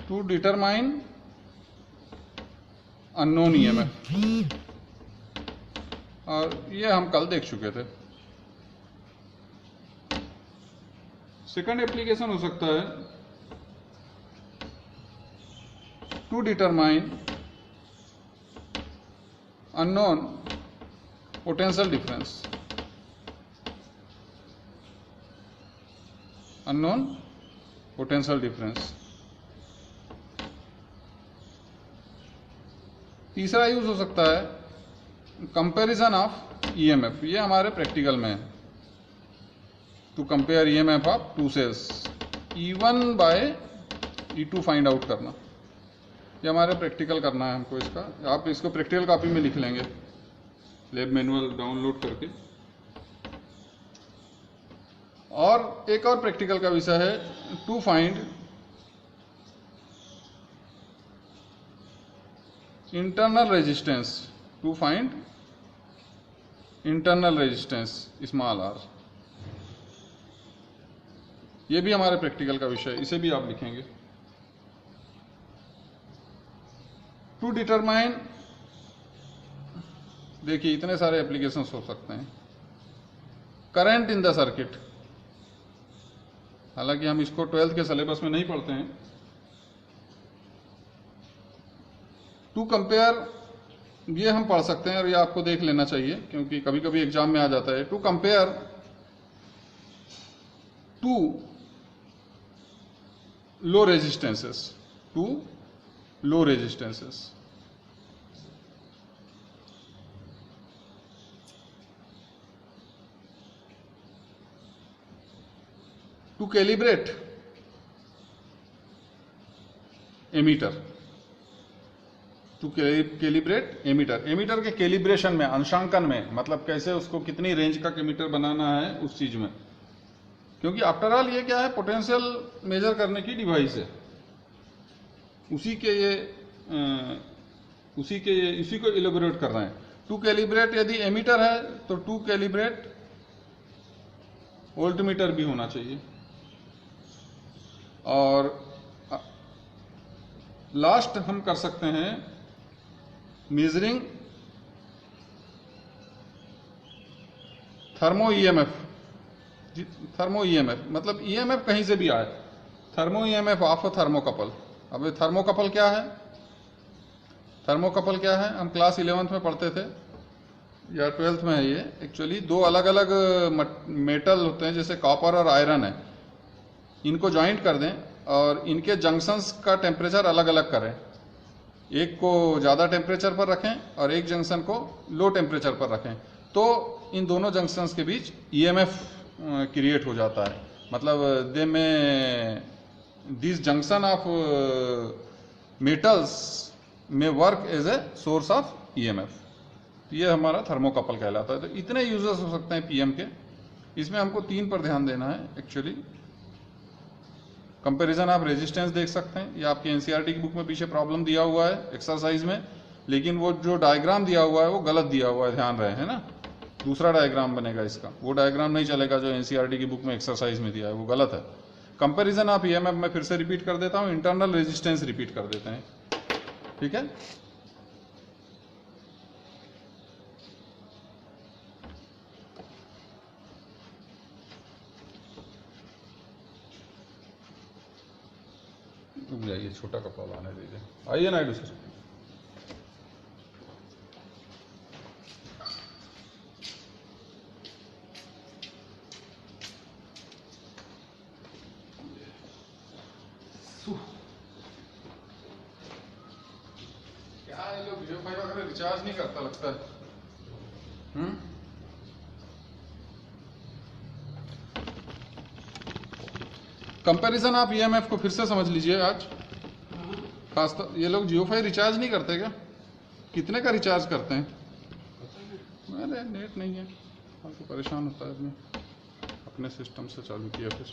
To determine unknown EMF, और ये हम कल देख चुके थे। सेकंड एप्लीकेशन हो सकता है to determine unknown potential difference, unknown potential difference. तीसरा यूज हो सकता है कंपैरिजन ऑफ ईएमएफ, ये हमारे प्रैक्टिकल में है। To compare EMF of two cells, E1 by E2 find out करना, ये हमारे प्रैक्टिकल करना है हमको इसका। आप इसको प्रैक्टिकल कॉपी में लिख लेंगे, लैब मैनुअल डाउनलोड करके। और एक और प्रैक्टिकल का विषय है to find internal resistance, to find internal resistance small R, ये भी हमारे प्रैक्टिकल का विषय है, इसे भी आप लिखेंगे। टू डिटरमाइन, देखिए इतने सारे एप्लीकेशंस हो सकते हैं। करंट इन द सर्किट, हालांकि हम इसको 12th के सिलेबस में नहीं पढ़ते हैं। टू कंपेयर, ये हम पढ़ सकते हैं और ये आपको देख लेना चाहिए क्योंकि कभी कभी एग्जाम में आ जाता है। To compare two low resistances, to low resistances. To calibrate ammeter, to calibrate ammeter, ammeter के कैलिब्रेशन में, अंशांकन में, मतलब कैसे उसको कितनी रेंज का एमीटर बनाना है उस चीज में। क्योंकि आफ्टर ऑल ये क्या है, पोटेंशियल मेजर करने की डिवाइस है, उसी को इलेबोरेट कर रहे हैं। टू कैलिब्रेट, यदि एमीटर है तो टू कैलिब्रेट वोल्टमीटर भी होना चाहिए। और लास्ट हम कर सकते हैं measuring thermo EMF, thermo EMF मतलब ईएमएफ कहीं से भी आए, थर्मो ईएमएफ ऑफ थर्मोकपल। अब ये थर्मोकपल क्या है, थर्मोकपल क्या है, हम क्लास 11th में पढ़ते थे या 12th में है। ये एक्चुअली दो अलग अलग मेटल होते हैं, जैसे कॉपर और आयरन है, इनको ज्वाइंट कर दें और इनके जंक्शंस का टेम्परेचर अलग अलग करें, एक को ज़्यादा टेम्परेचर पर रखें और एक जंक्शन को लो टेम्परेचर पर रखें, तो इन दोनों जंक्शंस के बीच ईएमएफ क्रिएट हो जाता है। मतलब दे में दिस जंक्शन ऑफ मेटल्स में work as a source of EMF, ये हमारा थर्मोकपल कहलाता है। तो इतने यूजर्स हो सकते हैं पीएम के, इसमें हमको 3 पर ध्यान देना है एक्चुअली। कंपैरिजन आप रेजिस्टेंस देख सकते हैं, ये आपके एनसीईआरटी की बुक में पीछे प्रॉब्लम दिया हुआ है एक्सरसाइज में, लेकिन वो जो डायग्राम दिया हुआ है वो गलत दिया हुआ है, ध्यान रहे, है ना। दूसरा डायग्राम बनेगा इसका, वो डायग्राम नहीं चलेगा जो एनसीईआरटी की बुक में एक्सरसाइज में दिया है, वो गलत है। कंपैरिजन ऑफ ईएमएफ मैं फिर से रिपीट कर देता हूँ, इंटरनल रेजिस्टेंस रिपीट कर देते हैं, ठीक है। रुक जाइए, छोटा कपड़ा आने दीजिए, आइए नायडू सर। क्या ये लोग जियो 5 वगैरह रिचार्ज नहीं करता लगता है। कंपैरिजन आप ईएमएफ को फिर से समझ लीजिए आज खासतौर, ये लोग जियो 5 रिचार्ज नहीं करते क्या? कितने का रिचार्ज करते हैं? अरे नेट नहीं है, आपको परेशान होता है आदमी, अपने सिस्टम से चालू किया। फिर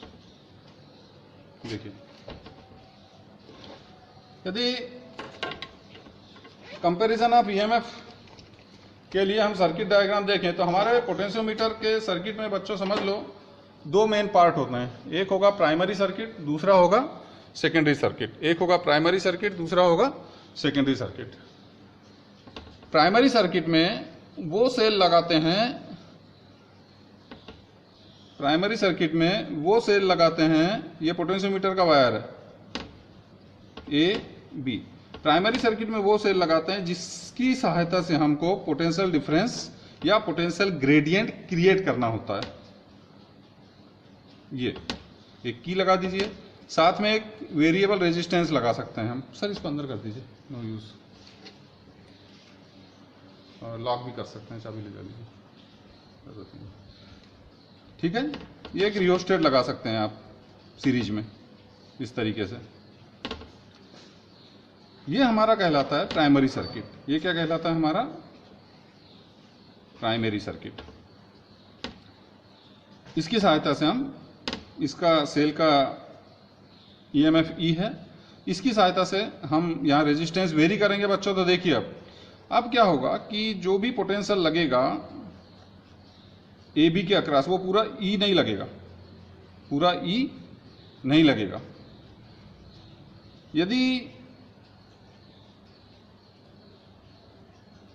देखिए, यदि कंपैरिजन ऑफ ईएमएफ के लिए हम सर्किट डायग्राम देखें तो हमारे पोटेंशियोमीटर के सर्किट में बच्चों समझ लो 2 मेन पार्ट होते हैं, एक होगा प्राइमरी सर्किट, दूसरा होगा सेकेंडरी सर्किट। एक होगा प्राइमरी सर्किट, दूसरा होगा सेकेंडरी सर्किट। प्राइमरी सर्किट में वो सेल लगाते हैं, प्राइमरी सर्किट में वो सेल लगाते हैं, ये पोटेंशियोमीटर का वायर है ए बी। प्राइमरी सर्किट में वो सेल लगाते हैं जिसकी सहायता से हमको पोटेंशियल डिफरेंस या पोटेंशियल ग्रेडियंट क्रिएट करना होता है। ये एक की लगा दीजिए, साथ में एक वेरिएबल रेजिस्टेंस लगा सकते हैं हम। सर इसको अंदर कर दीजिए, नो यूज। लॉक भी कर सकते हैं, चाबी ले जा लीजिए, ठीक है। ये एक रियोस्टेट लगा सकते हैं आप सीरीज में इस तरीके से। ये हमारा कहलाता है प्राइमरी सर्किट। ये क्या कहलाता है हमारा? Primary circuit. इसकी सहायता से हम, इसका सेल का ईएमएफ ई है, इसकी सहायता से हम यहाँ रेजिस्टेंस वेरी करेंगे बच्चों। तो देखिए अब क्या होगा कि जो भी पोटेंशियल लगेगा ए बी के अक्रॉस, वो पूरा ई नहीं लगेगा, पूरा ई नहीं लगेगा। यदि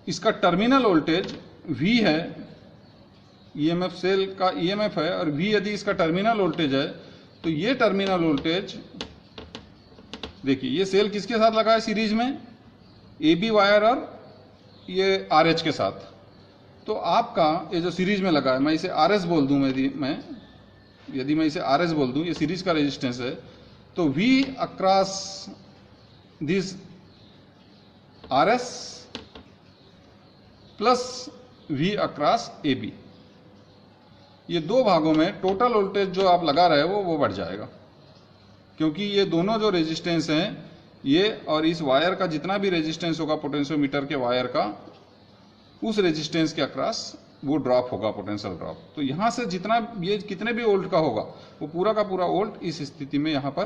इसका टर्मिनल वोल्टेज V है, ईएमएफ सेल का ईएमएफ है, और V यदि इसका टर्मिनल वोल्टेज है, तो ये टर्मिनल वोल्टेज देखिए, ये सेल किसके साथ लगा है सीरीज में? AB वायर और ये RH के साथ। तो आपका ये जो सीरीज में लगा है, मैं इसे RS बोल दूं, यदि मैं इसे RS बोल दूं, ये सीरीज का रेजिस्टेंस है, तो V across this RS plus V across AB, ये दो भागों में टोटल वोल्टेज जो आप लगा रहे हो वो बढ़ जाएगा, क्योंकि ये दोनों जो रेजिस्टेंस हैं, ये और इस वायर का जितना भी रेजिस्टेंस होगा पोटेंशियोमीटर के वायर का, उस रेजिस्टेंस के अक्रॉस वो ड्रॉप होगा, पोटेंशियल ड्रॉप। तो यहां से जितना ये कितने भी वोल्ट का होगा, वो पूरा का पूरा वोल्ट इस स्थिति में यहां पर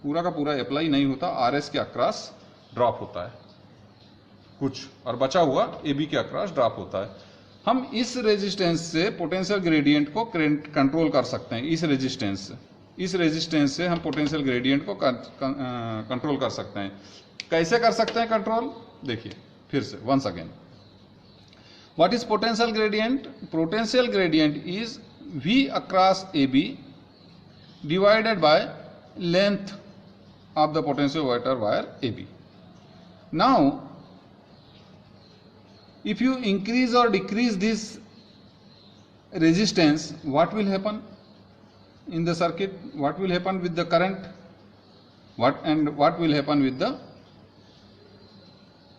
पूरा का पूरा अप्लाई नहीं होता, RS के अक्रॉस ड्रॉप होता है कुछ, और बचा हुआ AB के अक्रॉस ड्रॉप होता है। हम इस रेजिस्टेंस से पोटेंशियल ग्रेडियंट को कंट्रोल कर सकते हैं। इस रेजिस्टेंस से हम पोटेंशियल ग्रेडियंट को कंट्रोल कर सकते हैं। कैसे कर सकते हैं कंट्रोल? देखिए फिर से once again, what is potential gradient? Potential gradient is V across AB divided by length of the potentiometer wire AB। Now if you increase or decrease this resistance, what will happen in the circuit? What will happen with the current? What will happen with the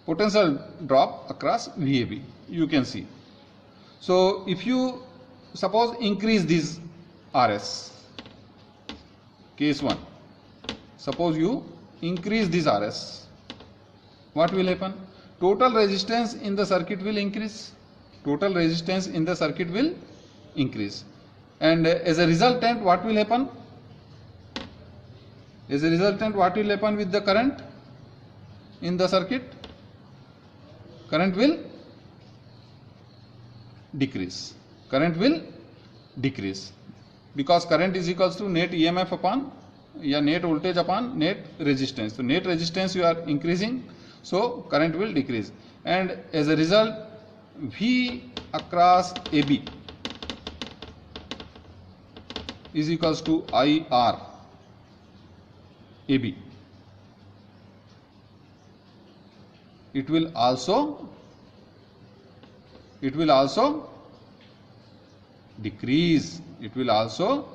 potential drop across VAB? You can see. So if you suppose increase this RS, case 1, suppose you increase this RS, what will happen? Total resistance in the circuit will increase. Total resistance in the circuit will increase. And as a resultant, what will happen? As a resultant, what will happen with the current in the circuit? Current will decrease. Current will decrease. Because current is equals to net EMF upon, या net voltage upon net resistance. So net resistance you are increasing, so current will decrease, and as a result V across AB is equals to IR AB. It will also decrease. It will also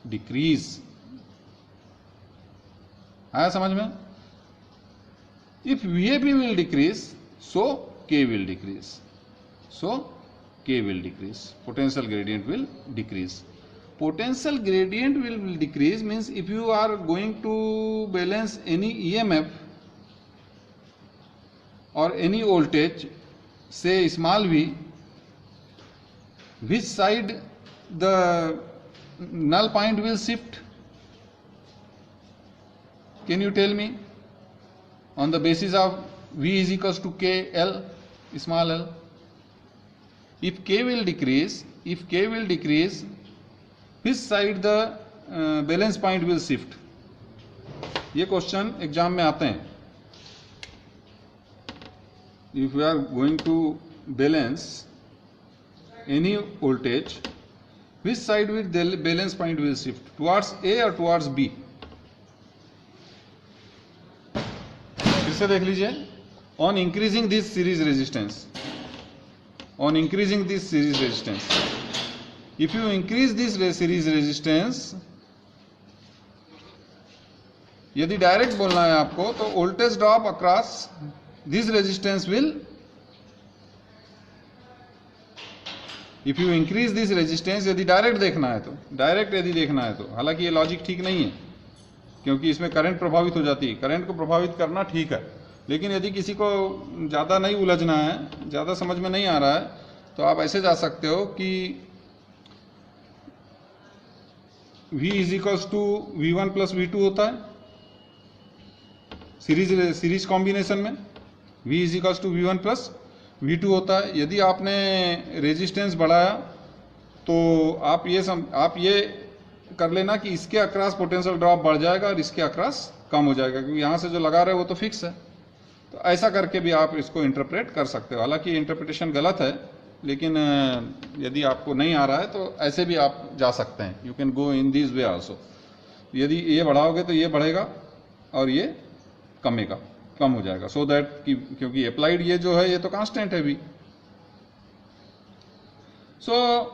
decrease. आया समझ में? If VAB will decrease, so K will decrease. So K will decrease. Potential gradient will decrease. Potential gradient will decrease means if you are going to balance any EMF or any voltage, say small v, which side the null point will shift? Can you tell me? On the basis of V is equals to K L, small l. If K will decrease, which side the balance point will shift? ये question exam में आते हैं। If you are going to balance any voltage, which side will the balance point will shift, towards A or towards B? फिर से देख लीजिए। on increasing this series resistance, on increasing this series resistance, if you increase this series resistance, यदि direct बोलना है आपको तो voltage drop across this resistance will, if you increase this resistance, यदि डायरेक्ट देखना है तो, डायरेक्ट यदि देखना है तो, हालांकि ये लॉजिक ठीक नहीं है क्योंकि इसमें करंट प्रभावित हो जाती है। करंट को प्रभावित करना ठीक है, लेकिन यदि किसी को ज़्यादा नहीं उलझना है, ज़्यादा समझ में नहीं आ रहा है, तो आप ऐसे जा सकते हो कि V is equals to V1 plus V2 होता है सीरीज कॉम्बिनेशन में। V is equals to V1 plus V2 होता है। यदि आपने रेजिस्टेंस बढ़ाया तो आप ये कर लेना कि इसके अक्रॉस पोटेंशियल ड्रॉप बढ़ जाएगा और इसके अक्रॉस कम हो जाएगा, क्योंकि यहाँ से जो लगा रहे हो वो तो फिक्स है। तो ऐसा करके भी आप इसको इंटरप्रेट कर सकते हो। हालांकि इंटरप्रिटेशन गलत है, लेकिन यदि आपको नहीं आ रहा है तो ऐसे भी आप जा सकते हैं। You can go in this way also. यदि ये बढ़ाओगे तो ये बढ़ेगा और ये कम हो जाएगा, सो दैट क्योंकि अप्लाइड ये जो है ये तो कांस्टेंट है भी। सो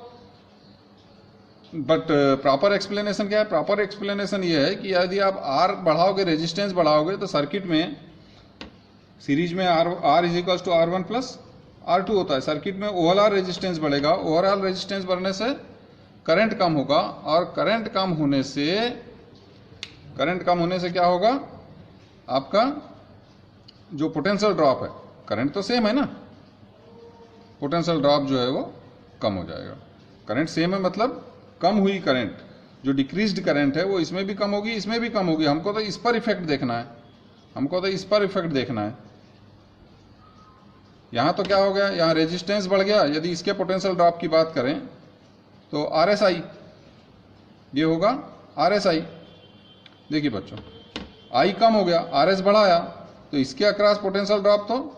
बट प्रॉपर एक्सप्लेनेशन क्या है? प्रॉपर एक्सप्लेनेशन ये है कि यदि आप आर बढ़ाओगे, रेजिस्टेंस बढ़ाओगे, तो सर्किट में सीरीज में R is equals to R1 plus R2 होता है। सर्किट में ओवरऑल रेजिस्टेंस बढ़ेगा, ओवरऑल रेजिस्टेंस बढ़ने से करंट कम होगा, और करंट कम होने से क्या होगा? आपका जो पोटेंशियल ड्रॉप है, करंट तो सेम है ना, पोटेंशियल ड्रॉप जो है वो कम हो जाएगा। करंट सेम है मतलब कम हुई करंट, जो डिक्रीज्ड करंट है वो इसमें भी कम होगी, इसमें भी कम होगी। हमको तो इस पर इफेक्ट देखना है, यहां तो क्या हो गया, यहां रेजिस्टेंस बढ़ गया। यदि इसके पोटेंशियल ड्रॉप की बात करें तो RSI, ये होगा RSI। देखिए बच्चों, I कम हो गया, RS बढ़ाया, तो इसके अक्रॉस पोटेंशियल ड्रॉप तो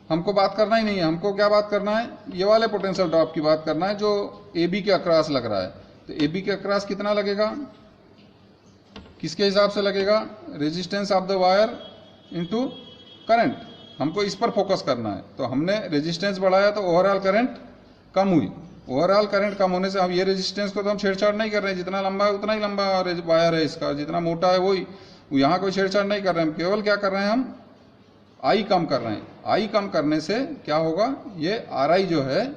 हमको बात करना ही नहीं है। हमको क्या बात करना है? ये वाले पोटेंशियल ड्रॉप की बात करना है जो AB के अक्रॉस लग रहा है। तो AB के अक्रॉस कितना लगेगा? किसके हिसाब से लगेगा? Resistance of the wire into current. हमको इस पर फोकस करना है। तो हमने रेजिस्टेंस बढ़ाया तो ओवरऑल करंट कम हुई। ओवरऑल करंट कम होने से हम ये रेजिस्टेंस को तो हम छेड़छाड़ नहीं कर रहे हैं, जितना लंबा है उतना ही लंबा वायर है इसका, जितना मोटा है वही, यहाँ कोई छेड़छाड़ नहीं कर रहे हैं। हम केवल क्या कर रहे हैं? हम आई कम कर रहे हैं। आई कम करने से क्या होगा? ये RI जो है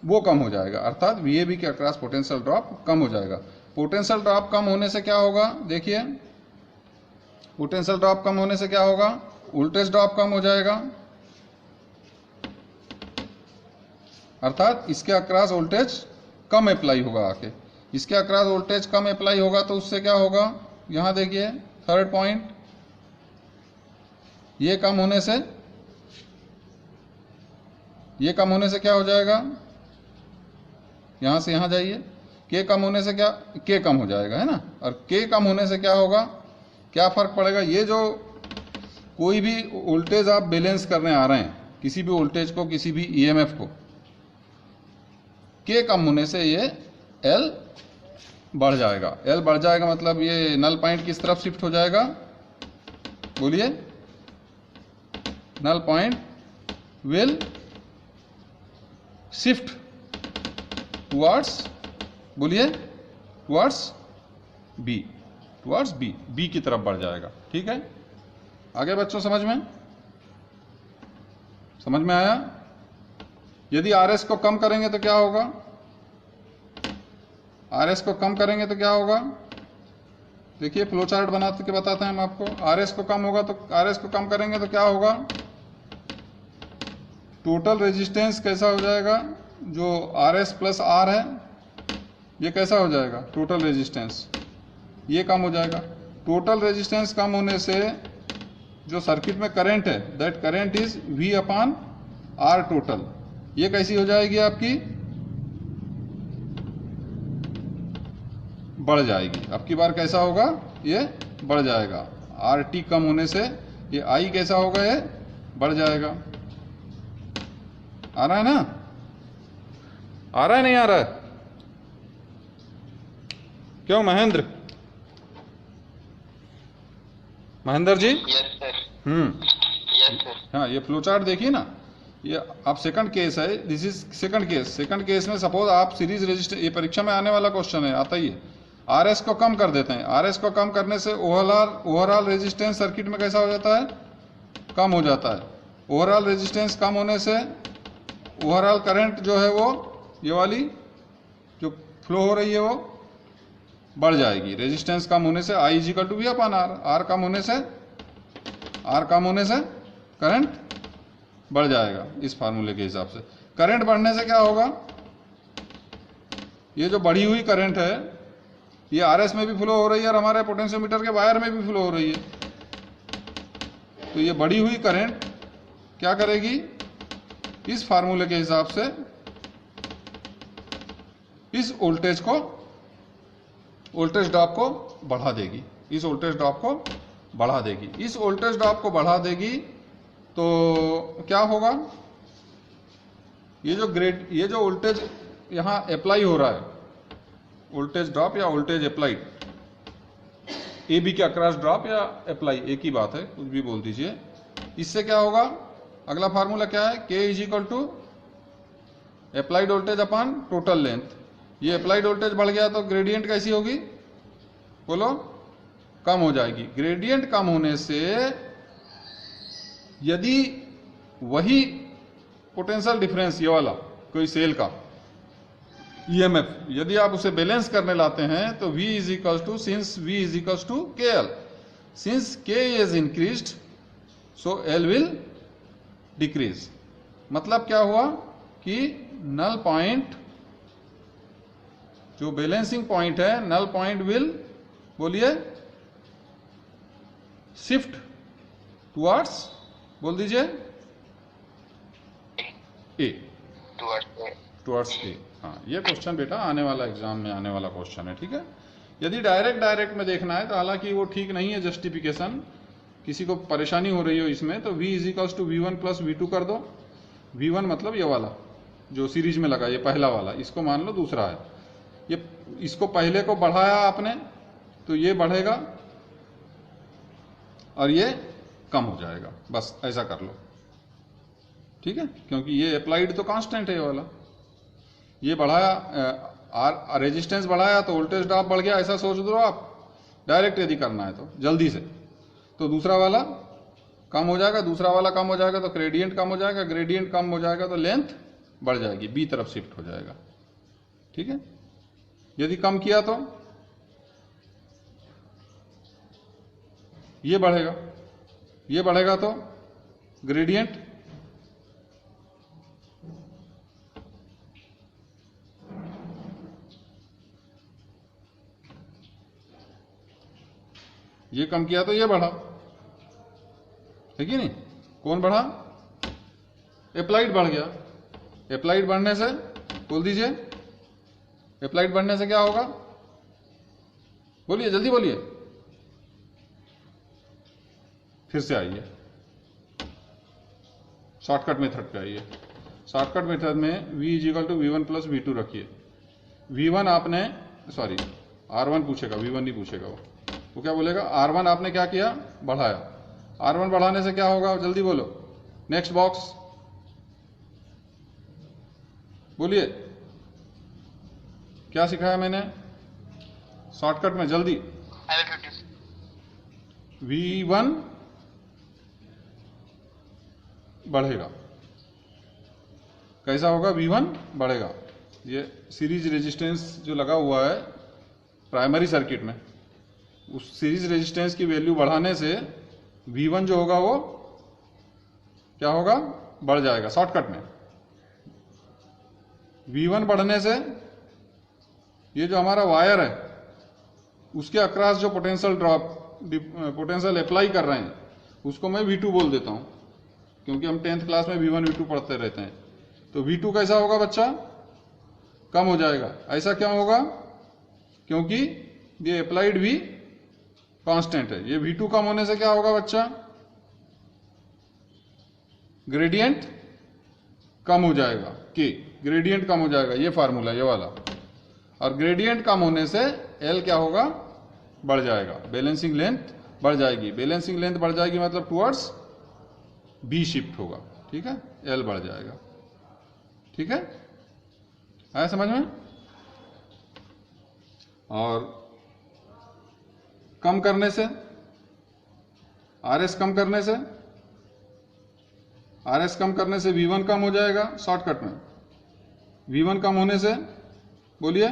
वो कम हो जाएगा, अर्थात VAB के अक्रॉस पोटेंशियल ड्रॉप कम हो जाएगा। पोटेंशियल ड्रॉप कम होने से क्या होगा? देखिए, पोटेंशियल ड्रॉप कम होने से क्या होगा? वोल्टेज ड्रॉप कम हो जाएगा, अर्थात इसके अक्रॉस वोल्टेज कम अप्लाई होगा आके। इसके अक्रॉस वोल्टेज कम अप्लाई होगा तो उससे क्या होगा? यहां देखिए थर्ड पॉइंट, ये कम होने से क्या हो जाएगा? यहां से यहां जाइए, K कम होने से क्या? K कम हो जाएगा, है ना। और K कम होने से क्या होगा? क्या फर्क पड़ेगा? ये जो कोई भी वोल्टेज आप बैलेंस करने आ रहे हैं, किसी भी वोल्टेज को, किसी भी EMF को, K कम होने से ये L बढ़ जाएगा। L बढ़ जाएगा मतलब ये नल पॉइंट किस तरफ शिफ्ट हो जाएगा? बोलिए, null point will shift towards, बोलिए, टुवर्ड्स बी की तरफ बढ़ जाएगा। ठीक है, आगे बच्चों समझ में आया? यदि RS को कम करेंगे तो क्या होगा? RS को कम करेंगे तो क्या होगा? देखिए, फ्लो चार्ट बनाते के बताते हैं हम आपको। RS को कम होगा तो RS को कम करेंगे तो क्या होगा? टोटल रेजिस्टेंस कैसा हो जाएगा? जो RS प्लस R है ये कैसा हो जाएगा? टोटल रेजिस्टेंस ये कम हो जाएगा। टोटल रेजिस्टेंस कम होने से जो सर्किट में करंट है, that current is V upon R total, ये कैसी हो जाएगी आपकी? बढ़ जाएगी। अब की बार कैसा होगा, ये बढ़ जाएगा। RT कम होने से ये I कैसा होगा, ये बढ़ जाएगा। आ रहा है ना, आ रहा है नहीं आ रहा है? क्यों Mahendra, Mahendra ji? Yes sir. Yes sir. हाँ, ये फ्लो चार्ट देखिए ना, ये आप सेकंड केस है, this is second case. Second case में सपोज आप सीरीज रजिस्टर, ये परीक्षा में आने वाला क्वेश्चन है, आता ही है। RS को कम कर देते हैं, RS को कम करने से ओवरऑल रेजिस्टेंस सर्किट में कैसा हो जाता है, कम हो जाता है। ओवरऑल रेजिस्टेंस कम होने से ओवरऑल करंट जो है वो, ये वाली जो फ्लो हो रही है वो बढ़ जाएगी। रेजिस्टेंस कम होने से I equal to V upon R, R कम होने से करंट बढ़ जाएगा। इस फार्मूले के हिसाब से करंट बढ़ने से क्या होगा, ये जो बढ़ी हुई करंट है ये RS में भी फ्लो हो रही है और हमारे पोटेंशियोमीटर के वायर में भी फ्लो हो रही है। तो ये बढ़ी हुई करंट क्या करेगी, इस फार्मूले के हिसाब से इस वोल्टेज ड्रॉप को बढ़ा देगी। इस वोल्टेज ड्रॉप को बढ़ा देगी। इस वोल्टेज ड्रॉप को बढ़ा देगी तो क्या होगा, ये जो वोल्टेज यहां अप्लाई हो रहा है, वोल्टेज ड्रॉप या वोल्टेज अप्लाइड, AB के अक्रॉस ड्रॉप या अप्लाई एक ही बात है, कुछ भी बोल दीजिए। इससे क्या होगा, अगला फार्मूला क्या है, K is equal to applied voltage upon total length. ये अप्लाइड वोल्टेज बढ़ गया तो ग्रेडियंट कैसी होगी, बोलो, कम हो जाएगी। ग्रेडियंट कम होने से यदि वही पोटेंशियल डिफरेंस, ये वाला कोई सेल का EMF, यदि आप उसे बैलेंस करने लाते हैं तो V is equal to, since V is equal to KL, since K is increased so L will decrease. मतलब क्या हुआ कि नल पॉइंट, जो बैलेंसिंग पॉइंट है, नल पॉइंट विल, बोलिए, शिफ्ट टुवर्ड्स, बोल दीजिए, A, टुवर्ड्स A। हाँ, ये क्वेश्चन बेटा आने वाला एग्जाम में आने वाला क्वेश्चन है, ठीक है। यदि डायरेक्ट में देखना है तो हालांकि वो ठीक नहीं है जस्टिफिकेशन, किसी को परेशानी हो रही हो इसमें, तो V is equal to V1 plus V2 कर दो। V1 मतलब ये वाला जो सीरीज में लगा, ये पहला वाला, इसको मान लो दूसरा है। ये इसको पहले को बढ़ाया आपने तो ये बढ़ेगा और ये कम हो जाएगा, बस ऐसा कर लो, ठीक है। क्योंकि ये अप्लाइड तो कांस्टेंट है ये वाला, ये बढ़ाया, रेजिस्टेंस बढ़ाया तो वोल्टेज ड्रॉप बढ़ गया, ऐसा सोच दो आप। डायरेक्ट यदि करना है तो जल्दी से, तो दूसरा वाला कम हो जाएगा, दूसरा वाला कम हो जाएगा तो ग्रेडियंट कम हो जाएगा, ग्रेडियंट कम हो जाएगा तो लेंथ बढ़ जाएगी, B तरफ शिफ्ट हो जाएगा, ठीक है। यदि कम किया तो ये बढ़ेगा, ये बढ़ेगा तो ग्रेडियंट ये कम किया तो ये बढ़ा, है कि नहीं। कौन बढ़ा, अप्लाइड बढ़ गया। अप्लाइड बढ़ने से, बोल दीजिए, अप्लाइड बढ़ने से क्या होगा, बोलिए, जल्दी बोलिए, फिर से आइए, शॉर्टकट मेथड पे आइए। शॉर्टकट मेथड में V is equal to V1 plus V2 रखिए। V1 आपने, सॉरी, R1 पूछेगा, V1 नहीं पूछेगा वो क्या बोलेगा, R1 आपने क्या किया, बढ़ाया। R1 बढ़ाने से क्या होगा, जल्दी बोलो, नेक्स्ट बॉक्स, बोलिए, क्या सिखाया मैंने शॉर्टकट में, जल्दी। V1 बढ़ेगा, कैसा होगा, V1 बढ़ेगा। ये सीरीज रेजिस्टेंस जो लगा हुआ है प्राइमरी सर्किट में, उस सीरीज रेजिस्टेंस की वैल्यू बढ़ाने से V1 जो होगा वो क्या होगा, बढ़ जाएगा। शॉर्टकट में V1 बढ़ने से ये जो हमारा वायर है उसके अक्रॉस जो पोटेंशियल ड्रॉप, पोटेंशियल अप्लाई कर रहे हैं, उसको मैं V2 बोल देता हूं, क्योंकि हम 10th क्लास में V1 V2 पढ़ते रहते हैं। तो V2 कैसा होगा बच्चा, कम हो जाएगा। ऐसा क्यों होगा, क्योंकि ये अप्लाइड V कांस्टेंट है। ये V2 कम होने से क्या होगा बच्चा? ग्रेडियंट कम हो जाएगा, के ग्रेडियंट कम हो जाएगा, ये फार्मूला ये वाला। और ग्रेडियंट कम होने से L क्या होगा? बढ़ जाएगा, बैलेंसिंग लेंथ बढ़ जाएगी। बैलेंसिंग लेंथ बढ़ जाएगी मतलब टुवर्ड्स B शिफ्ट होगा, ठीक है, L बढ़ जाएगा, ठीक है, आया समझ में? और कम करने से, RS कम करने से, RS कम करने से V1 कम हो जाएगा शॉर्टकट में। V1 कम होने से बोलिए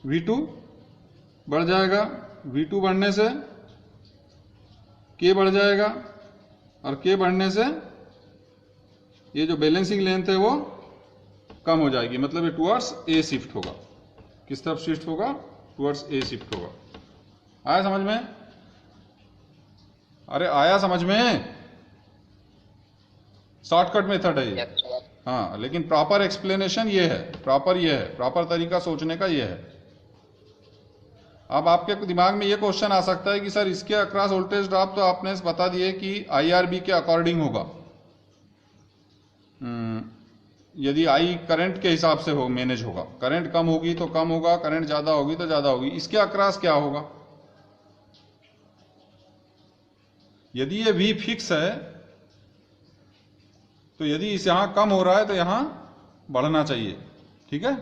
V2 बढ़ जाएगा, V2 बढ़ने से K बढ़ जाएगा, और K बढ़ने से ये जो बैलेंसिंग लेंथ है वो कम हो जाएगी, मतलब ये टुवर्ड्स A शिफ्ट होगा। किस तरफ शिफ्ट होगा? टुवर्ड्स A शिफ्ट होगा। आया समझ में? अरे आया समझ में? शॉर्टकट मेथड है ये। हाँ, लेकिन प्रॉपर एक्सप्लेनेशन ये है, प्रॉपर तरीका सोचने का ये है। अब आपके दिमाग में ये क्वेश्चन आ सकता है कि सर इसके अक्रॉस वोल्टेज ड्रॉप तो आपने बता दिए कि IRB के अकॉर्डिंग होगा, यदि I करंट के हिसाब से हो मैनेज होगा, करंट कम होगी तो कम होगा, करंट ज्यादा होगी तो ज्यादा होगी। इसके अक्रॉस क्या होगा? यदि ये V फिक्स है तो यदि इस यहां कम हो रहा है तो यहां बढ़ना चाहिए, ठीक है,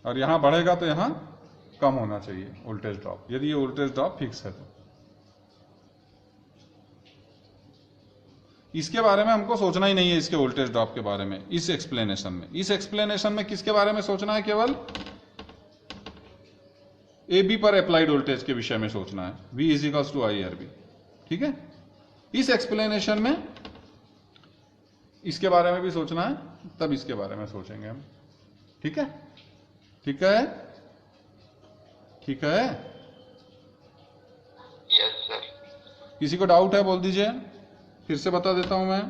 और यहां बढ़ेगा तो यहां कम होना चाहिए वोल्टेज ड्रॉप, यदि ये वोल्टेज ड्रॉप फिक्स है तो। इसके बारे में हमको सोचना ही नहीं है, इसके वोल्टेज ड्रॉप के बारे में इस एक्सप्लेनेशन में। इस एक्सप्लेनेशन में किसके बारे में सोचना है? केवल AB पर अप्लाइड वोल्टेज के विषय में सोचना है, V इजिकल्स टू IRB, ठीक है। इस एक्सप्लेनेशन में इसके बारे में भी सोचना है, तब इसके बारे में सोचेंगे हम, ठीक है, ठीक है, ठीक है। Yes sir. किसी को डाउट है बोल दीजिए, फिर से बता देता हूं मैं।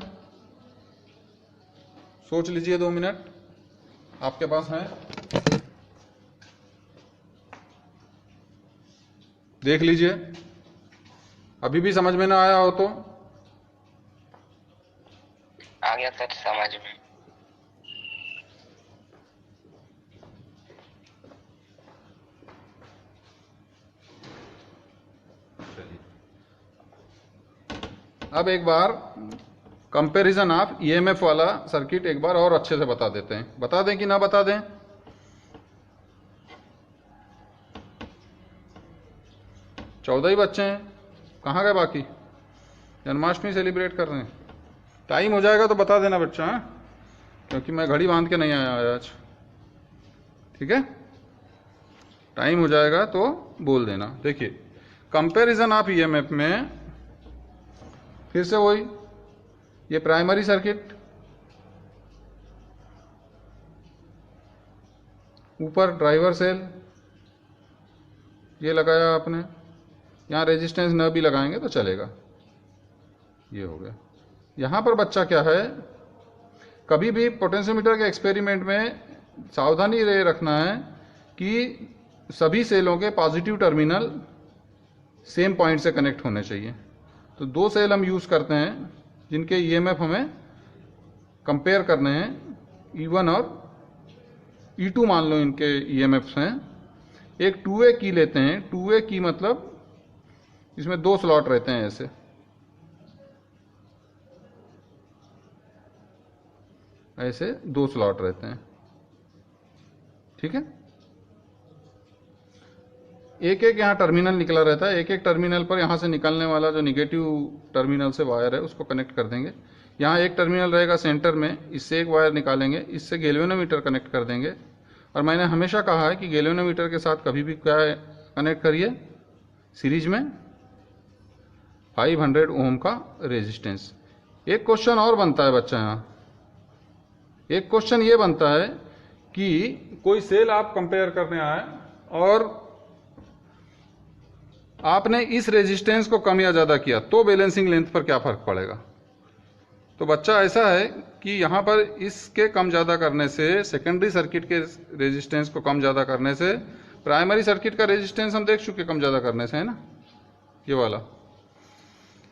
सोच लीजिए 2 मिनट आपके पास है, देख लीजिए। अभी भी समझ में ना आया हो तो आ गया सर समझ में। अब एक बार कंपैरिजन ऑफ EMF वाला सर्किट एक बार और अच्छे से बता देते हैं। बता दें कि ना बता दें? चौदह ही बच्चे हैं, कहाँ गए बाकी? जन्माष्टमी सेलिब्रेट कर रहे हैं। टाइम हो जाएगा तो बता देना बच्चा, हाँ? क्योंकि मैं घड़ी बांध के नहीं आया आज, ठीक है। टाइम हो जाएगा तो बोल देना। देखिए कंपैरिजन ऑफ EMF में फिर से वही, ये प्राइमरी सर्किट, ऊपर ड्राइवर सेल ये लगाया आपने, यहाँ रेजिस्टेंस न भी लगाएंगे तो चलेगा, ये हो गया। यहाँ पर बच्चा क्या है, कभी भी पोटेंशियोमीटर के एक्सपेरिमेंट में सावधानी ये रखना है कि सभी सेलों के पॉजिटिव टर्मिनल सेम पॉइंट से कनेक्ट होने चाहिए। तो 2 सेल हम यूज़ करते हैं जिनके EMF हमें कंपेयर करने हैं, E1 और E2 मान लो इनके EMFs हैं। एक 2A की लेते हैं। 2A की मतलब इसमें 2 स्लॉट रहते हैं, ऐसे 2 स्लॉट रहते हैं, ठीक है। एक एक यहाँ टर्मिनल निकला रहता है, एक एक टर्मिनल पर यहाँ से निकलने वाला जो निगेटिव टर्मिनल से वायर है उसको कनेक्ट कर देंगे। यहाँ एक टर्मिनल रहेगा सेंटर में, इससे एक वायर निकालेंगे, इससे गैल्वेनोमीटर कनेक्ट कर देंगे। और मैंने हमेशा कहा है कि गैल्वेनोमीटर के साथ कभी भी क्या कनेक्ट करिए, सीरीज में 500 ओम का रेजिस्टेंस। एक क्वेश्चन और बनता है बच्चा, यहाँ एक क्वेश्चन ये बनता है कि कोई सेल आप कंपेयर करने आए और आपने इस रेजिस्टेंस को कम या ज्यादा किया तो बैलेंसिंग लेंथ पर क्या फर्क पड़ेगा? तो बच्चा ऐसा है कि यहाँ पर इसके कम ज़्यादा करने से, सेकेंडरी सर्किट के रेजिस्टेंस को कम ज़्यादा करने से, प्राइमरी सर्किट का रेजिस्टेंस हम देख चुके कम ज़्यादा करने से, है ना, ये वाला,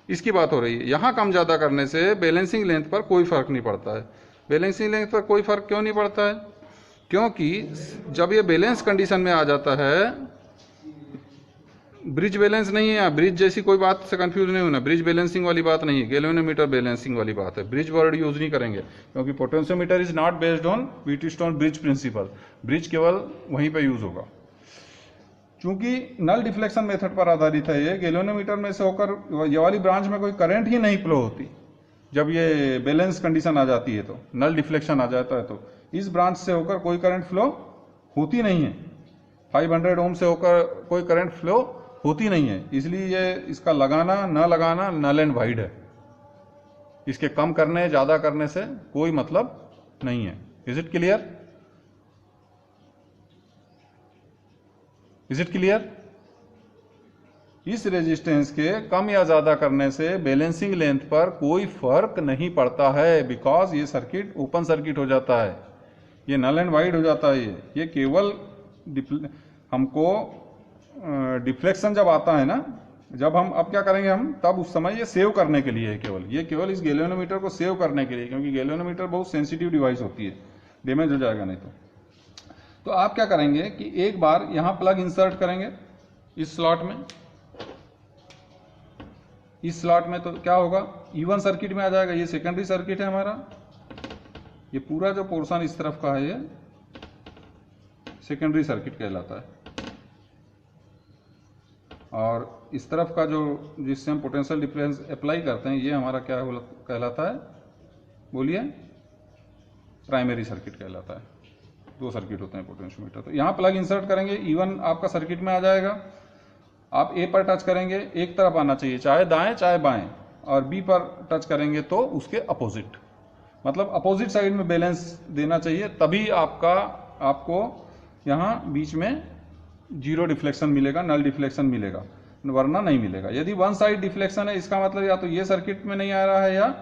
इसकी बात हो रही है। यहाँ कम ज़्यादा करने से बैलेंसिंग लेंथ पर कोई फर्क नहीं पड़ता है। बैलेंसिंग लेंथ पर कोई फर्क क्यों नहीं पड़ता है? क्योंकि जब ये बैलेंस कंडीशन में आ जाता है, ब्रिज बैलेंस नहीं है, ब्रिज जैसी कोई बात से कंफ्यूज नहीं होना, ब्रिज बैलेंसिंग वाली बात नहीं है, गैल्वेनोमीटर बैलेंसिंग वाली बात है। ब्रिज वर्ड यूज नहीं करेंगे, क्योंकि potentiometer is not based on Wheatstone bridge principle. Bridge केवल वहीं पे यूज होगा। चूंकि नल डिफ्लेक्शन मेथड पर आधारित है ये, गैल्वेनोमीटर में से होकर ये वाली ब्रांच में कोई करंट ही नहीं फ्लो होती। जब ये बैलेंस कंडीशन आ जाती है तो, नल डिफ्लेक्शन आ जाता है तो इस ब्रांच से होकर कोई करंट फ्लो होती नहीं है। 500 ओम से होकर कोई करंट फ्लो होती नहीं है। इसलिए ये इसका लगाना न लगाना नल एंड वाइड है। इसके कम करने ज्यादा करने से कोई मतलब नहीं है। Is it clear? Is it clear? इस रेजिस्टेंस के कम या ज्यादा करने से बैलेंसिंग लेंथ पर कोई फर्क नहीं पड़ता है, बिकॉज ये सर्किट ओपन सर्किट हो जाता है, ये नल एंड वाइड हो जाता है। ये केवल हमको डिफ्लेक्शन जब आता है ना, जब हम अब क्या करेंगे हम, तब उस समय ये सेव करने के लिए है केवल, ये केवल इस गैल्वेनोमीटर को सेव करने के लिए, क्योंकि गैल्वेनोमीटर बहुत सेंसिटिव डिवाइस होती है, डैमेज हो जाएगा नहीं तो आप क्या करेंगे कि एक बार यहां प्लग इंसर्ट करेंगे इस स्लॉट में। इस स्लॉट में तो क्या होगा, इवन सर्किट में आ जाएगा। ये सेकेंडरी सर्किट है हमारा, ये पूरा जो पोर्शन इस तरफ का है ये सेकेंडरी सर्किट कहलाता है, और इस तरफ का जो जिससे हम पोटेंशियल डिफरेंस अप्लाई करते हैं ये हमारा क्या कहलाता है, बोलिए, प्राइमरी सर्किट कहलाता है। दो सर्किट होते हैं पोटेंशियोमीटर। तो यहाँ प्लग इंसर्ट करेंगे, इवन आपका सर्किट में आ जाएगा। आप ए पर टच करेंगे, एक तरफ आना चाहिए, चाहे दाएं चाहे बाएं, और बी पर टच करेंगे तो उसके अपोजिट, मतलब अपोजिट साइड में बैलेंस देना चाहिए, तभी आपको यहाँ बीच में जीरो डिफ्लेक्शन मिलेगा, नल डिफ्लेक्शन मिलेगा, वरना नहीं मिलेगा। यदि वन साइड डिफ्लेक्शन है, इसका मतलब या तो ये सर्किट में नहीं आ रहा है या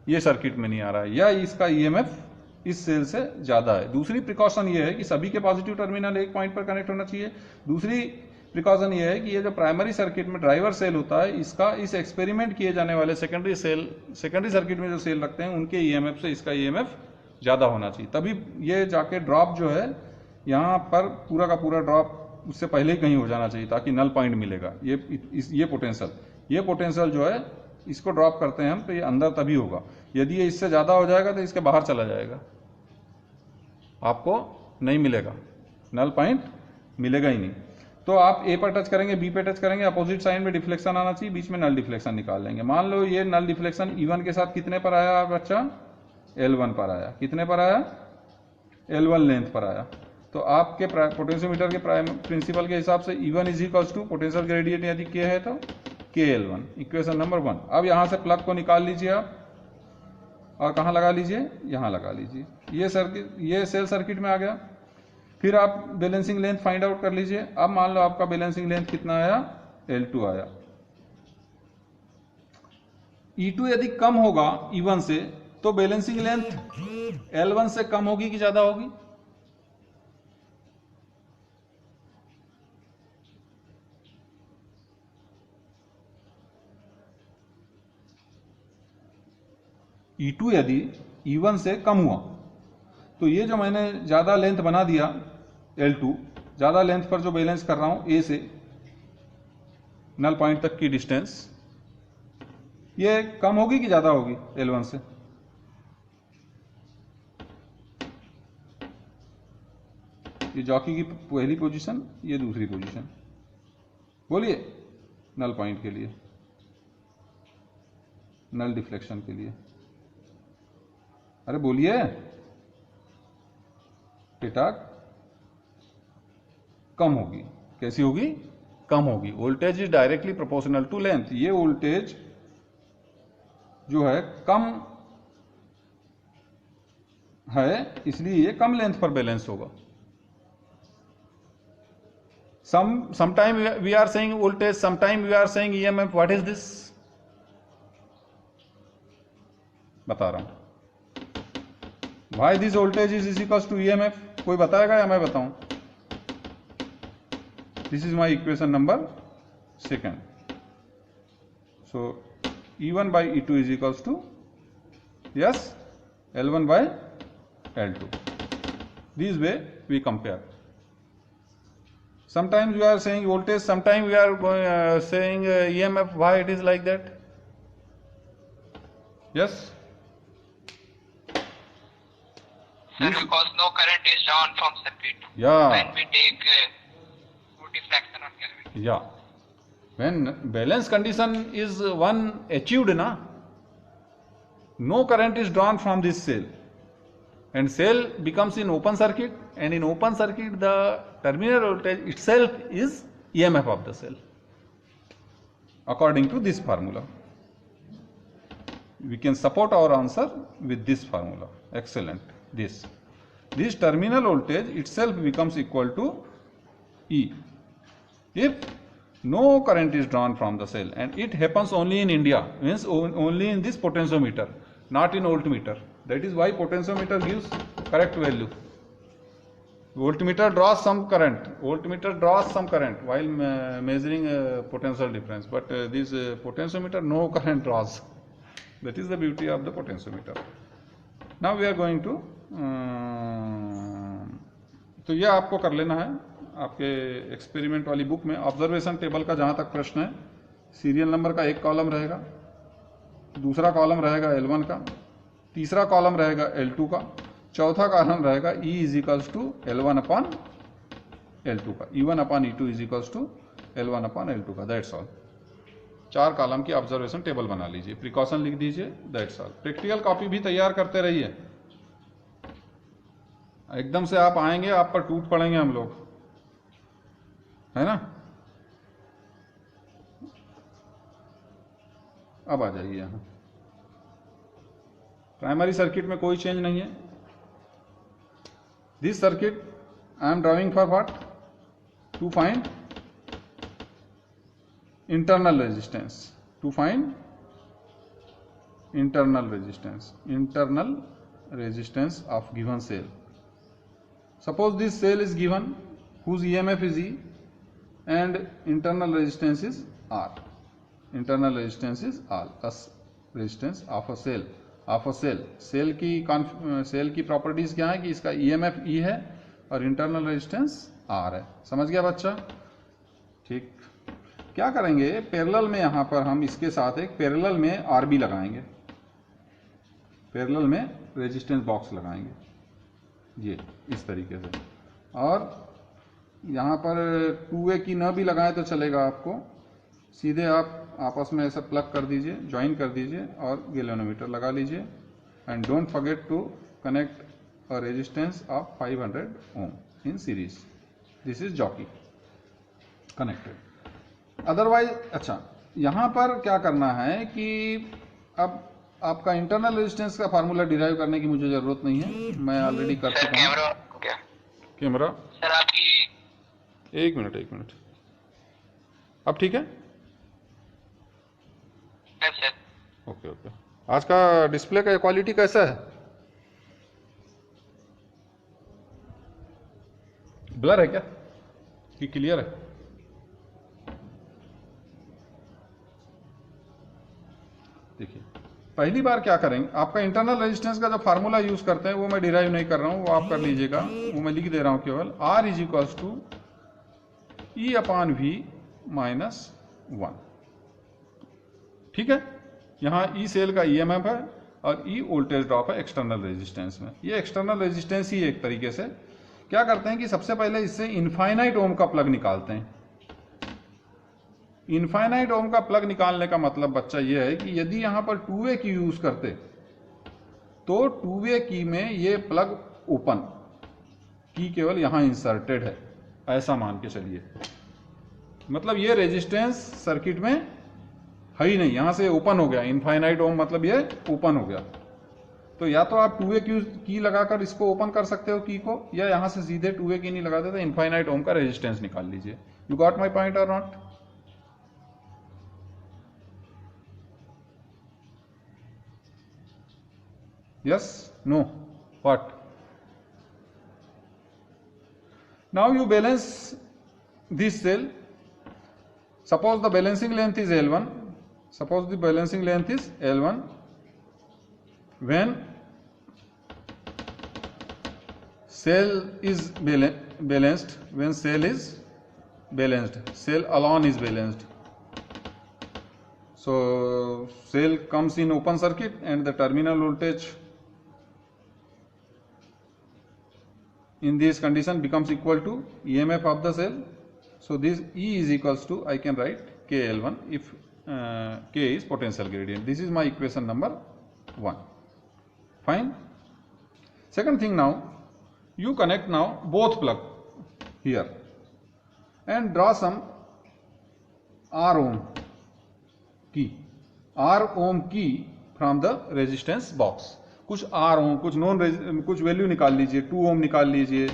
ये सर्किट में नहीं आ रहा है, या इसका ईएमएफ इस सेल से ज्यादा है। दूसरी प्रिकॉशन ये है कि सभी के पॉजिटिव टर्मिनल एक पॉइंट पर कनेक्ट होना चाहिए। दूसरी प्रिकॉशन ये है कि ये जो प्राइमरी सर्किट में ड्राइवर सेल होता है, इसका इस एक्सपेरिमेंट किए जाने वाले सेकेंडरी सर्किट में जो सेल रखते हैं उनके ईएमएफ से इसका ईएमएफ ज्यादा होना चाहिए, तभी ये जाके ड्रॉप जो है यहाँ पर पूरा का पूरा ड्रॉप उससे पहले ही कहीं हो जाना चाहिए, ताकि नल पॉइंट मिलेगा। ये पोटेंशियल जो है इसको ड्रॉप करते हैं हम, तो ये अंदर तभी होगा। यदि ये इससे ज्यादा हो जाएगा तो इसके बाहर चला जाएगा, आपको नहीं मिलेगा, नल पॉइंट मिलेगा ही नहीं। तो आप ए पर टच करेंगे, बी पे टच करेंगे, अपोजिट साइड में डिफ्लेक्शन आना चाहिए, बीच में नल डिफ्लेक्शन निकाल लेंगे। मान लो ये नल डिफ्लेक्शन E1 के साथ कितने पर आया बच्चा, L1 पर आया। कितने पर आया, L1 लेंथ पर आया। तो आपके पोटेंशियोमीटर के प्रिंसिपल के हिसाब से E1 is equal to potential gradient यदि K है तो KL1, इक्वेशन नंबर 1। अब यहां से प्लग को निकाल लीजिए आप, और कहां लगा लीजिए, यहां लगा लीजिए। ये सेल सर्किट में आ गया। फिर आप बैलेंसिंग लेंथ फाइंड आउट कर लीजिए। अब मान लो आपका बैलेंसिंग लेंथ कितना आया, L2 आया। E2 यदि कम होगा E1 से, तो बैलेंसिंग लेंथ L1 से कम होगी कि ज्यादा होगी, E2 यदि E1 से कम हुआ, तो ये जो मैंने ज्यादा लेंथ बना दिया L2, ज्यादा लेंथ पर जो बैलेंस कर रहा हूं A से नल पॉइंट तक की डिस्टेंस, ये कम होगी कि ज्यादा होगी L1 से, ये जॉकी की पहली पोजीशन, ये दूसरी पोजीशन, बोलिए, नल पॉइंट के लिए, नल डिफ्लेक्शन के लिए, अरे बोलिए बेटा, कम होगी। कैसी होगी, कम होगी। Voltage is directly proportional to length. ये वोल्टेज जो है कम है, इसलिए ये कम लेंथ पर बैलेंस होगा। sometime we are saying voltage, sometime we are saying EMF. What is this? बता रहा हूं। Why this voltage is equals to EMF, कोई बताएगा या मैं बताऊं? This is my equation number second. So E1 by E2 is equals to, yes, L1 by L2. This way we compare. Sometimes we are saying voltage, sometimes we are saying EMF. Why it is like that? Yes? Sir, because no current is drawn from circuit. Yeah. When we take 40 fraction on Kelvin. Yeah. When balance condition is one achieved, na, no current is drawn from this cell, and cell becomes in open circuit, and in open circuit the terminal voltage itself is EMF of the cell, according to this formula. We can support our answer with this formula. Excellent. This terminal voltage itself becomes equal to E if no current is drawn from the cell, and it happens only in India, means only in this potentiometer, not in voltmeter. That is why potentiometer gives correct value. Voltmeter draws some current while measuring potential difference, but this potentiometer no current draws. That is the beauty of the potentiometer. Now we are going to तो यह आपको कर लेना है आपके experiment वाली book में। Observation table का जहां तक प्रश्न है, सीरियल नंबर का एक कॉलम रहेगा, दूसरा कॉलम रहेगा L1 का, तीसरा कॉलम रहेगा L2 का, चौथा कॉलम रहेगा E is equals to L1 upon L2 का, E1 upon E2 is equals to L1 upon L2 का। That's all. 4 कॉलम की ऑब्जर्वेशन टेबल बना लीजिए, प्रिकॉशन लिख दीजिए, दैट्स ऑल। प्रैक्टिकल कॉपी भी तैयार करते रहिए। एकदम से आप आएंगे, आप पर टूट पड़ेंगे हम लोग, है ना। अब आ जाइए यहां। प्राइमरी सर्किट में कोई चेंज नहीं है। This circuit I am drawing for what? To find internal resistance, to find internal resistance of given cell. Suppose this cell is given whose EMF is E and internal resistance is R. Internal resistance is R, thus resistance of a cell. Cell की properties क्या है कि इसका EMF E है और internal resistance R है। समझ गया बच्चा? ठीक। क्या करेंगे, पैरेलल में यहां पर हम इसके साथ एक पैरेलल में RB लगाएंगे, पैरेलल में रेजिस्टेंस बॉक्स लगाएंगे, ये इस तरीके से। और यहां पर 2A की न भी लगाएं तो चलेगा, आपको सीधे आप आपस में ऐसा प्लग कर दीजिए, ज्वाइन कर दीजिए और गैल्वेनोमीटर लगा लीजिए। And don't forget to connect a resistance of 500 ohm in series. This is jockey connected. Otherwise अच्छा, यहां पर क्या करना है कि अब आपका इंटरनल रेजिस्टेंस का फार्मूला डिराइव करने की मुझे जरूरत नहीं है, मैं ऑलरेडी कर चुका हूं। कैमरा सर आपकी एक मिनट अब ठीक है? ओके। आज का डिस्प्ले का क्वालिटी कैसा है? ब्लर है क्या कि क्लियर है? देखिए, पहली बार क्या करेंगे, आपका इंटरनल रेजिस्टेंस का जो फार्मूला यूज करते हैं वो मैं डिराइव नहीं कर रहा हूं, वो आप कर लीजिएगा, वो मैं लिख दे रहा हूं केवल। R is equals to E upon V minus 1। ठीक है, यहां E सेल का EMF है और E वोल्टेज ड्रॉप है एक्सटर्नल रेजिस्टेंस में। ये एक्सटर्नल रेजिस्टेंस ही एक तरीके से क्या करते हैं कि सबसे पहले इससे इनफाइनाइट ओम का प्लग निकालते हैं। इनफाइनाइट ओम का प्लग निकालने का मतलब बच्चा यह है कि यदि यहां पर 2A की यूज करते तो 2A की में ये प्लग ओपन की केवल यहां इंसर्टेड है, ऐसा मान के चलिए। मतलब ये रेजिस्टेंस सर्किट में है ही नहीं, यहां से ओपन हो गया। इनफाइनाइट ओम मतलब ये ओपन हो गया। तो या तो आप 2A की लगाकर इसको ओपन कर सकते हो की को, या यहां से सीधे 2A की नहीं लगाते तो इनफाइनाइट ओम का रेजिस्टेंस निकाल लीजिए। यू गॉट माई पॉइंट और not? Yes? No? What? Now you balance this cell. Suppose the balancing length is L1. Suppose the balancing length is L1. When cell is balanced, when cell is balanced, cell alone is balanced. So cell comes in open circuit and the terminal voltage in this condition becomes equal to EMF of the cell. So this E is equals to, I can write KL1 if K is potential gradient. This is my equation number 1. Fine. Second thing, now you connect now both plug here and draw some R ohm key, R ohm key from the resistance box. कुछ R ohm, कुछ value निकाल लीजिए, 2 ओम निकाल लीजिए,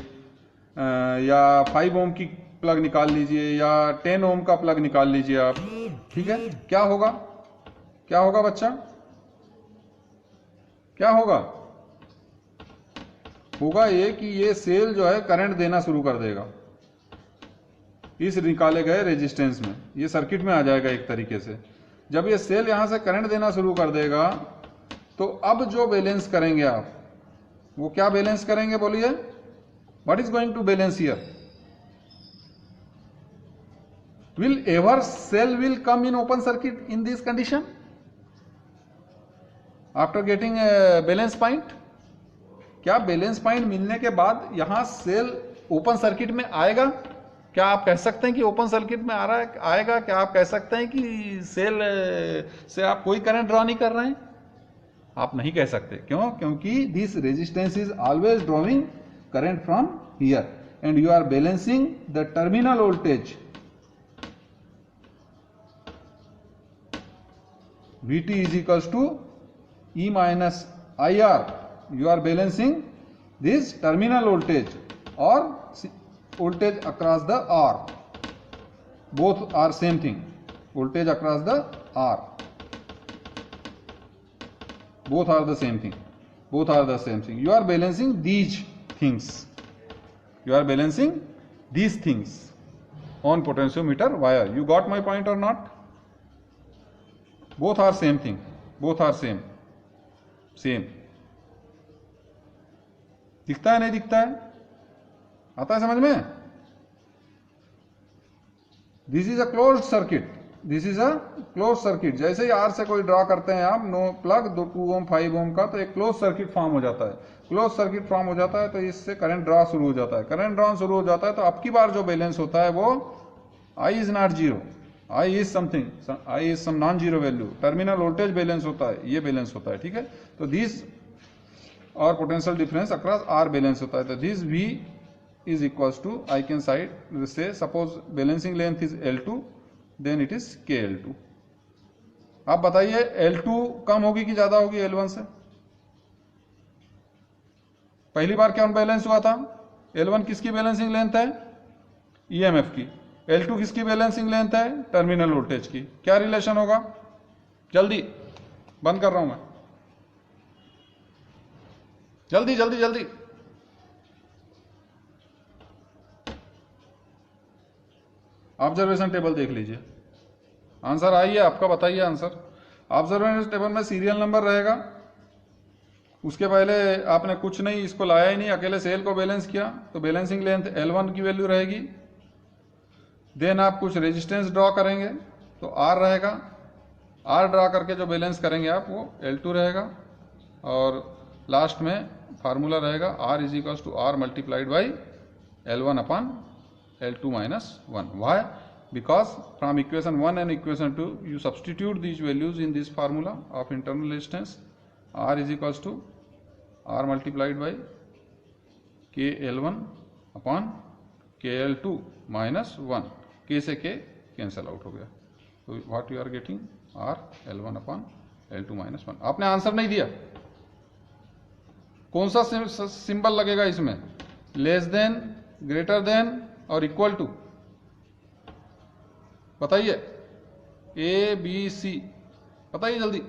या 5 ओम की plug निकाल लीजिए, या 10 ओम का प्लग निकाल लीजिए आप. ठीक है? क्या होगा? क्या होगा बच्चा? क्या होगा? होगा ये कि ये सेल जो है करंट देना शुरू कर देगा इस निकाले गए रेजिस्टेंस में. ये सर्किट में आ जाएगा एक तरीके से. जब ये सेल यहां से करंट देना शुरू कर देगा तो अब जो बैलेंस करेंगे आप, वो क्या बैलेंस करेंगे बोलिए? What is going to balance here? Will ever cell will come in open circuit in this condition after getting balance point? क्या बैलेंस पॉइंट मिलने के बाद यहां सेल ओपन सर्किट में आएगा? क्या आप कह सकते हैं कि ओपन सर्किट में आ रहा है, आएगा? क्या आप कह सकते हैं कि सेल से आप कोई करंट ड्रॉ नहीं कर रहे हैं? आप नहीं कह सकते. क्यों? क्योंकि this resistance is always drawing current from here and you are balancing the terminal voltage Vt is equals to E minus IR. You are balancing this terminal voltage or voltage across the R. Both are same thing. Voltage across the R. Both are the same thing. Both are the same thing. You are balancing these things. You are balancing these things on potentiometer wire. You got my point or not? Both are same thing. Both are same. Same. दिखता है नहीं दिखता है? आता है समझ में? This is a close circuit. This is a close circuit. जैसे ही आर से कोई ड्रॉ करते हैं आप, नो प्लग, 2 ओम 5 ओम का, तो एक क्लोज सर्किट फॉर्म हो जाता है. क्लोज सर्किट फॉर्म हो जाता है तो इससे करंट ड्रॉ शुरू हो जाता है. करंट ड्रॉ शुरू हो जाता है तो अब की बार जो बैलेंस होता है वो I is not zero. I is something, I is some non zero value. Terminal voltage balance होता है, ये बैलेंस होता है. ठीक है? तो दिस और potential difference across R balance होता है. तो this V is equals to, I can say suppose balancing length is L2, then it is KL2. आप बताइए L2 कम होगी कि ज्यादा होगी L1 से? पहली बार क्या बैलेंस हुआ था? L1 किसकी बैलेंसिंग लेंथ है? EMF की. L2 किसकी बैलेंसिंग लेंथ है? टर्मिनल वोल्टेज की. क्या रिलेशन होगा? जल्दी बंद कर रहा हूं मैं. जल्दी जल्दी जल्दी. ऑब्जर्वेशन टेबल देख लीजिए. आंसर आइए आपका, बताइए आंसर. ऑब्जर्वेशन टेबल में सीरियल नंबर रहेगा. उसके पहले आपने कुछ नहीं, इसको लाया ही नहीं, अकेले सेल को बैलेंस किया, तो बैलेंसिंग लेंथ L1 की वैल्यू रहेगी. देन आप कुछ रेजिस्टेंस ड्रॉ करेंगे तो R रहेगा. R ड्रॉ करके जो बैलेंस करेंगे आप वो L2 रहेगा. और लास्ट में फार्मूला रहेगा R is equals to R multiplied by L1 upon L2 minus 1. Why? Because from equation 1 and equation 2 you substitute these values in this formula of internal resistance. R is equals to R multiplied by KL1 upon KL2 minus 1. K से K cancel out हो गया. So what you are getting? R L1 upon L2 minus 1. आपने answer नहीं दिया. कौन सा symbol लगेगा इसमें? लेस देन, ग्रेटर देन और इक्वल टू. बताइए. A B C बताइए जल्दी.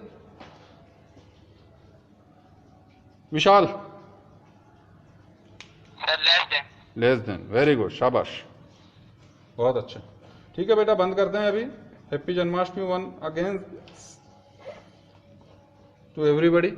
विशाल Sir, less than. Less than, very good, शाबाश, बहुत अच्छा। ठीक है बेटा, बंद करते हैं अभी। Happy Janmashtami one again to everybody.